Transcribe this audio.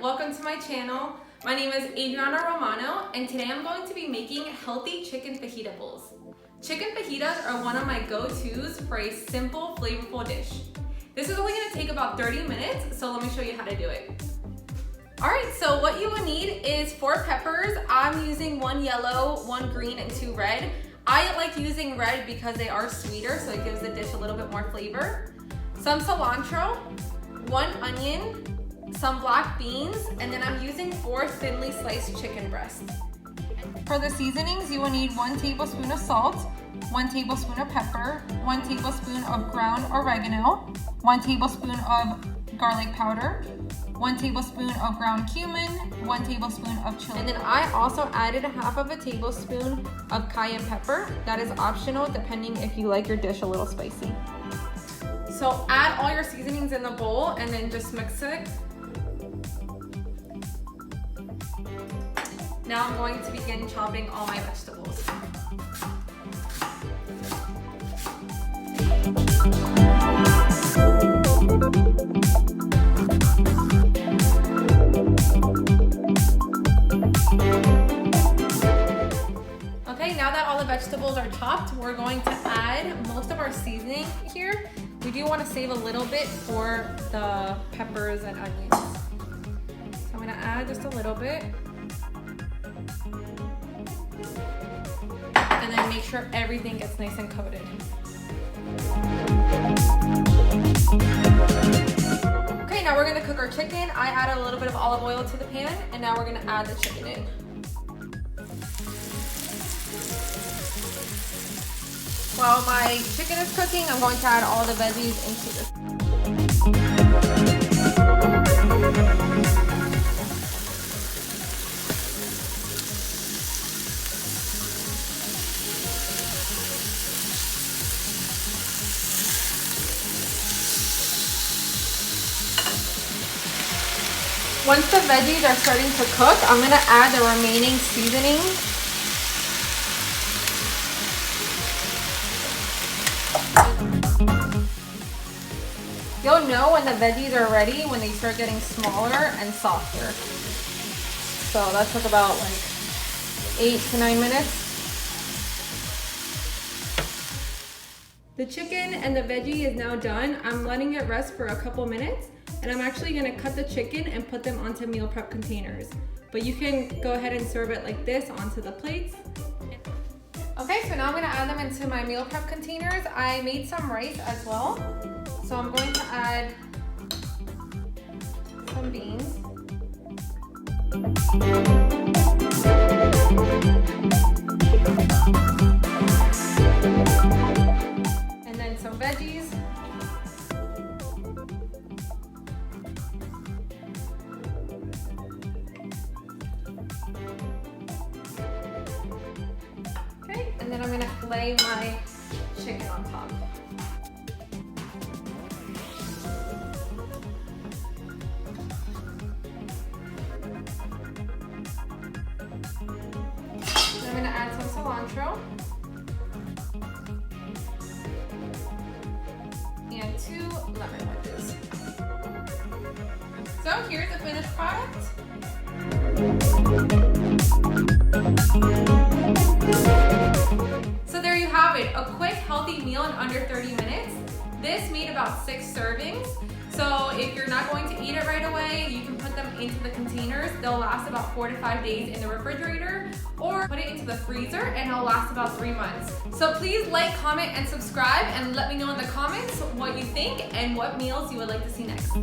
welcome to my channel. My name is Adriana Romano, and today I'm going to be making healthy chicken fajita bowls. Chicken fajitas are one of my go-tos for a simple, flavorful dish. This is only gonna take about 30 minutes, so let me show you how to do it. All right, so what you will need is 4 peppers. I'm using 1 yellow, 1 green, and 2 red. I like using red because they are sweeter, so it gives the dish a little bit more flavor. Some cilantro, 1 onion, some black beans, and then I'm using 4 thinly sliced chicken breasts. For the seasonings, you will need 1 tablespoon of salt, 1 tablespoon of pepper, 1 tablespoon of ground oregano, 1 tablespoon of garlic powder, 1 tablespoon of ground cumin, 1 tablespoon of chili. And then I also added half of a tablespoon of cayenne pepper. That is optional depending if you like your dish a little spicy. So add all your seasonings in the bowl and then just mix it. Now I'm going to begin chopping all my vegetables. Okay, now that all the vegetables are chopped, we're going to add most of our seasoning here. We do want to save a little bit for the peppers and onions. So I'm going to add just a little bit. And then make sure everything gets nice and coated. Okay, now we're gonna cook our chicken. I added a little bit of olive oil to the pan, and now we're gonna add the chicken in. While my chicken is cooking, I'm going to add all the veggies into this. Once the veggies are starting to cook, I'm gonna add the remaining seasoning. You'll know when the veggies are ready when they start getting smaller and softer. So that took about like 8 to 9 minutes. The chicken and the veggie is now done. I'm letting it rest for a couple minutes. And I'm actually gonna cut the chicken and put them onto meal prep containers. But you can go ahead and serve it like this onto the plates. Okay, so now I'm gonna add them into my meal prep containers. I made some rice as well. So I'm going to add some beans. And then some veggies. And then I'm gonna lay my chicken on top. Then I'm gonna add some cilantro. And 2 lemon wedges. So here's the finished product. So there you have it, a quick, healthy meal in under 30 minutes. This made about 6 servings. So if you're not going to eat it right away, you can put them into the containers. They'll last about 4 to 5 days in the refrigerator, or put it into the freezer and it'll last about 3 months. So please like, comment, and subscribe, and let me know in the comments what you think and what meals you would like to see next.